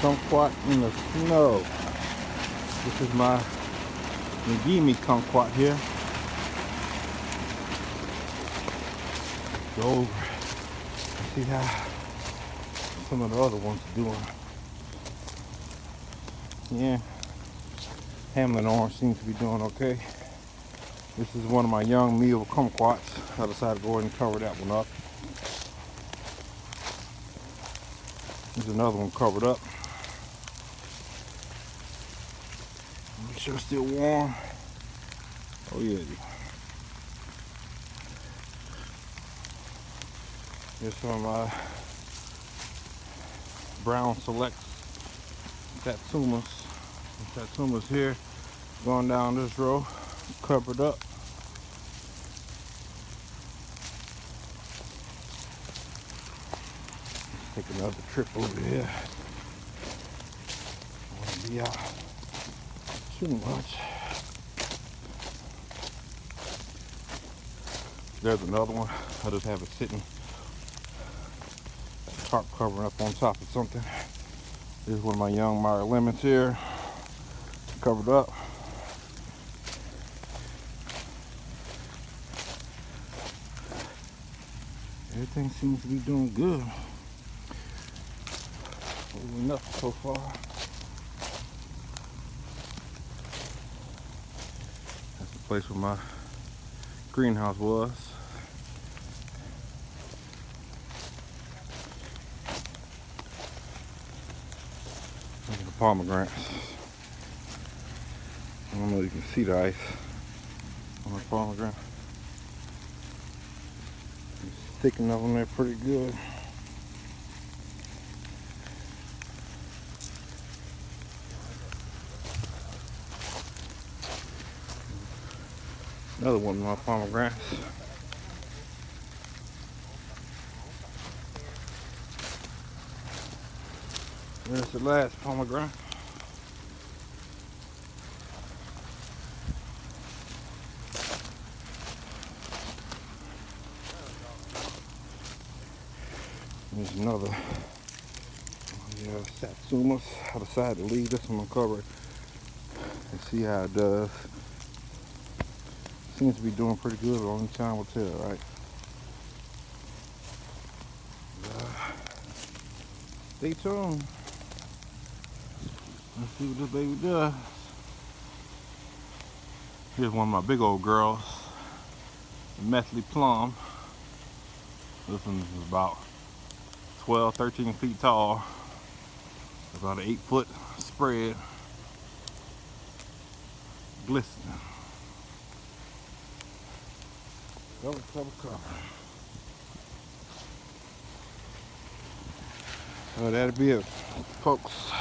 kumquat in the snow. This is my Nagimi kumquat here. Go over. See how some of the other ones are doing. Yeah, Hamlin orange seems to be doing okay. This is one of my young meal kumquats. I decided to go ahead and cover that one up. There's another one covered up. Make sure it's still warm. Oh yeah. Here's some of my brown select satsumas. Satsumas here, going down this row, covered up. Let's take another trip over here. I want to be out too much. There's another one. I just have it sitting, tarp covering up on top of something. This is one of my young Meyer lemons here, covered up. Everything seems to be doing good. Holding up so far. That's the place where my greenhouse was. Look at the pomegranates. I don't know if you can see the ice on the pomegranate. It's sticking up on there pretty good. Another one of my pomegranates. There's the last pomegranate. There's another satsumas. I decided to leave this one uncovered and see how it does. Seems to be doing pretty good, but only time will tell, right? Stay tuned. Let's see what this baby does. Here's one of my big old girls, the Methley Plum. This one is about 12, 13 feet tall. About an 8-foot spread. Glistening. Cover. So that'll be it, folks.